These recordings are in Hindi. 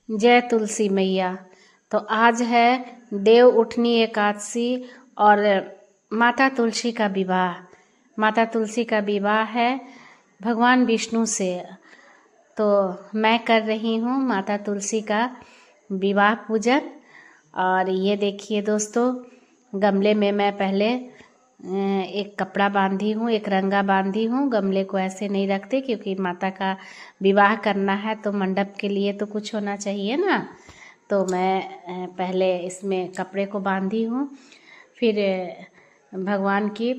जय तुलसी मैया। तो आज है देव उठनी एकादशी और माता तुलसी का विवाह। माता तुलसी का विवाह है भगवान विष्णु से। तो मैं कर रही हूँ माता तुलसी का विवाह पूजन। और ये देखिए दोस्तों, गमले में मैं पहले एक कपड़ा बांधी हूँ, एक रंगा बांधी हूँ। गमले को ऐसे नहीं रखते क्योंकि माता का विवाह करना है तो मंडप के लिए तो कुछ होना चाहिए ना। तो मैं पहले इसमें कपड़े को बांधी हूँ, फिर भगवान की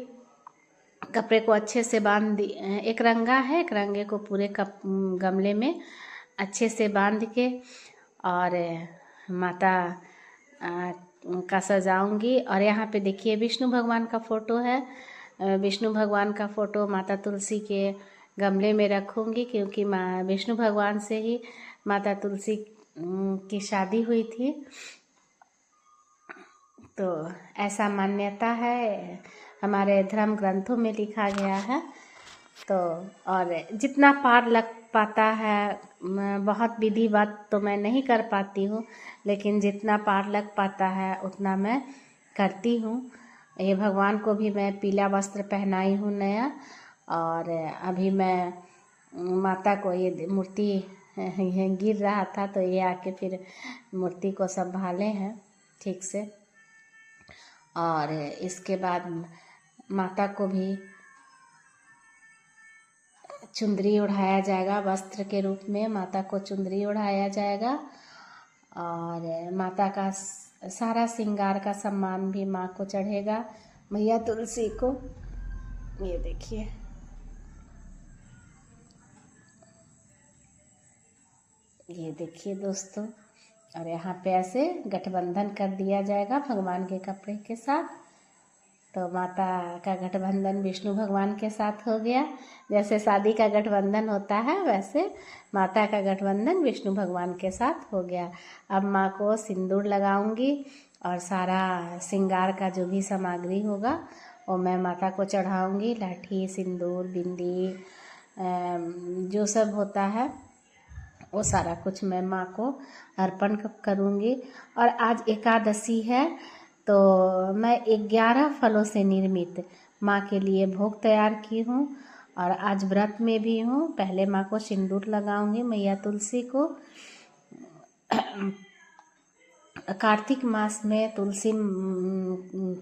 कपड़े को अच्छे से बांध दी। एक रंगा है, एक रंगे को पूरे गमले में अच्छे से बांध के और माता का सजाऊंगी। और यहाँ पे देखिए विष्णु भगवान का फ़ोटो है। विष्णु भगवान का फ़ोटो माता तुलसी के गमले में रखूँगी क्योंकि माँ विष्णु भगवान से ही माता तुलसी की शादी हुई थी। तो ऐसा मान्यता है, हमारे धर्म ग्रंथों में लिखा गया है। तो और जितना पार लग पाता है, बहुत विधिवत तो मैं नहीं कर पाती हूँ, लेकिन जितना पार लग पाता है उतना मैं करती हूँ। ये भगवान को भी मैं पीला वस्त्र पहनाई हूँ नया। और अभी मैं माता को ये मूर्ति गिर रहा था तो ये आके फिर मूर्ति को संभाले हैं ठीक से। और इसके बाद माता को भी चुंदरी ओढ़ाया जाएगा, वस्त्र के रूप में माता को चुंदरी ओढ़ाया जाएगा। और माता का सारा श्रृंगार का सम्मान भी माँ को चढ़ेगा, मैया तुलसी को। ये देखिए, ये देखिए दोस्तों। और यहाँ पे ऐसे गठबंधन कर दिया जाएगा भगवान के कपड़े के साथ। तो माता का गठबंधन विष्णु भगवान के साथ हो गया। जैसे शादी का गठबंधन होता है वैसे माता का गठबंधन विष्णु भगवान के साथ हो गया। अब माँ को सिंदूर लगाऊंगी और सारा श्रृंगार का जो भी सामग्री होगा वो मैं माता को चढ़ाऊंगी। लाठी, सिंदूर, बिंदी, जो सब होता है वो सारा कुछ मैं माँ को अर्पण करूंगी। और आज एकादशी है तो मैं 11 फलों से निर्मित माँ के लिए भोग तैयार की हूँ। और आज व्रत में भी हूँ। पहले माँ को सिंदूर लगाऊंगी, मैया तुलसी को। कार्तिक मास में तुलसी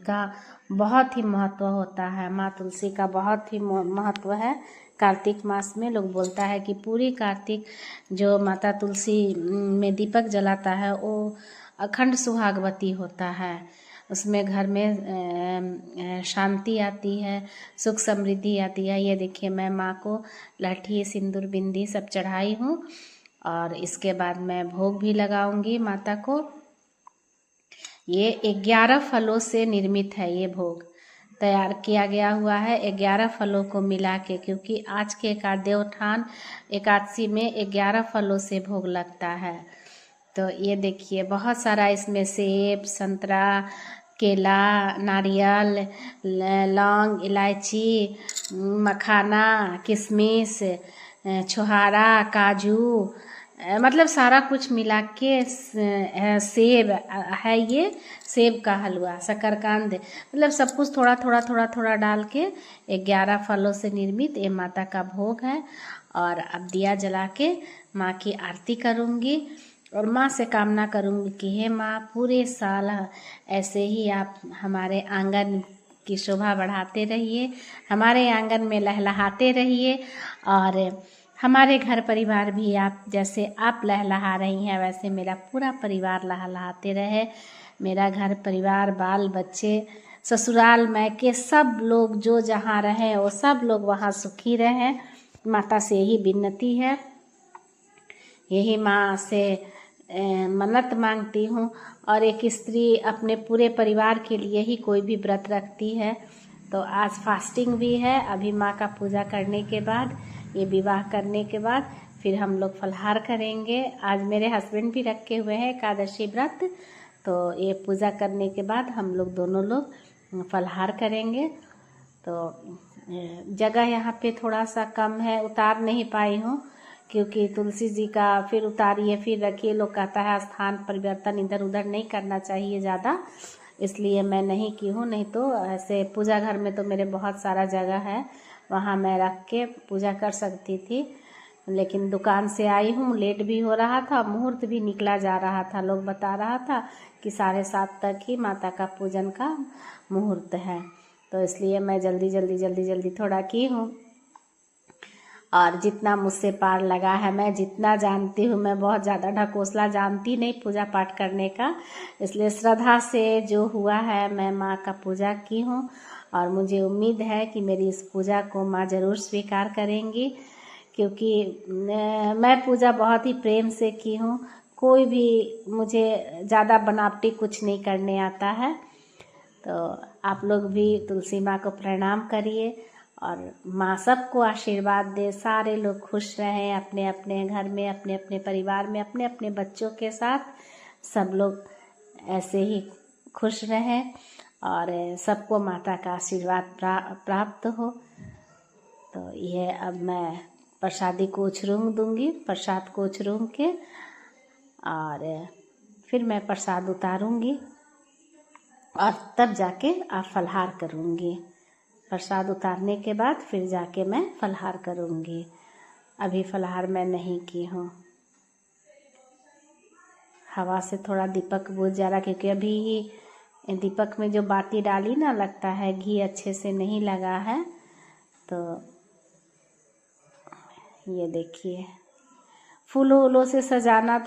का बहुत ही महत्व होता है। माँ तुलसी का बहुत ही महत्व है। कार्तिक मास में लोग बोलता है कि पूरी कार्तिक जो माता तुलसी में दीपक जलाता है वो अखंड सुहागवती होता है। उसमें घर में शांति आती है, सुख समृद्धि आती है। ये देखिए, मैं माँ को लाठी, सिंदूर, बिंदी सब चढ़ाई हूँ। और इसके बाद मैं भोग भी लगाऊंगी माता को। ये 11 फलों से निर्मित है। ये भोग तैयार किया गया हुआ है 11 फलों को मिला के, क्योंकि आज के देवोत्थान एकादशी में 11 फलों से भोग लगता है। तो ये देखिए, बहुत सारा इसमें सेब, संतरा, केला, नारियल, लौंग, इलायची, मखाना, किशमिश, छोहारा, काजू, मतलब सारा कुछ मिला के सेब है। ये सेब का हलवा, शकरकंद, मतलब सब कुछ थोड़ा थोड़ा थोड़ा थोड़ा डाल के 11 फलों से निर्मित ये माता का भोग है। और अब दिया जला के माँ की आरती करूँगी और माँ से कामना करूँगी कि हे माँ, पूरे साल ऐसे ही आप हमारे आंगन की शोभा बढ़ाते रहिए, हमारे आंगन में लहलहाते रहिए। और हमारे घर परिवार भी आप जैसे आप लहलहा रही हैं वैसे मेरा पूरा परिवार लहलहाते रहे। मेरा घर परिवार, बाल बच्चे, ससुराल मैके सब लोग जो जहाँ रहें वो सब लोग वहाँ सुखी रहें। माता से यही विनती है, यही माँ से मन्नत मांगती हूँ। और एक स्त्री अपने पूरे परिवार के लिए ही कोई भी व्रत रखती है। तो आज फास्टिंग भी है। अभी माँ का पूजा करने के बाद, ये विवाह करने के बाद फिर हम लोग फलाहार करेंगे। आज मेरे हस्बैंड भी रखे हुए हैं एकादशी व्रत। तो ये पूजा करने के बाद हम लोग दोनों लोग फलाहार करेंगे। तो जगह यहाँ पे थोड़ा सा कम है, उतार नहीं पाई हूँ क्योंकि तुलसी जी का फिर उतारिए फिर रखिए, लोग कहता है स्थान परिवर्तन इधर उधर नहीं करना चाहिए ज़्यादा, इसलिए मैं नहीं की हूँ। नहीं तो ऐसे पूजा घर में तो मेरे बहुत सारा जगह है, वहाँ मैं रख के पूजा कर सकती थी। लेकिन दुकान से आई हूँ, लेट भी हो रहा था, मुहूर्त भी निकला जा रहा था, लोग बता रहा था कि 7:30 तक ही माता का पूजन का मुहूर्त है, तो इसलिए मैं जल्दी थोड़ा की हूँ। और जितना मुझसे पार लगा है, मैं जितना जानती हूँ, मैं बहुत ज़्यादा ढकोसला जानती नहीं पूजा पाठ करने का, इसलिए श्रद्धा से जो हुआ है मैं माँ का पूजा की हूँ। और मुझे उम्मीद है कि मेरी इस पूजा को माँ ज़रूर स्वीकार करेंगी, क्योंकि मैं पूजा बहुत ही प्रेम से की हूँ। कोई भी मुझे ज़्यादा बनावटी कुछ नहीं करने आता है। तो आप लोग भी तुलसी माँ को प्रणाम करिए और माँ सबको आशीर्वाद दे, सारे लोग खुश रहें अपने अपने घर में, अपने अपने परिवार में, अपने अपने बच्चों के साथ, सब लोग ऐसे ही खुश रहें और सबको माता का आशीर्वाद प्राप्त हो। तो यह अब मैं प्रसादी को उछरूंग दूंगी, प्रसाद को उछरूंग के और फिर मैं प्रसाद उतारूंगी और तब जाके आप फलहार करूंगी। प्रसाद उतारने के बाद फिर जाके मैं फलहार करूंगी। अभी फलहार मैं नहीं की हूँ। हवा से थोड़ा दीपक बुझ जा रहा, क्योंकि अभी ही दीपक में जो बाती डाली ना, लगता है घी अच्छे से नहीं लगा है। तो ये देखिए, फूलों वूलों से सजाना था।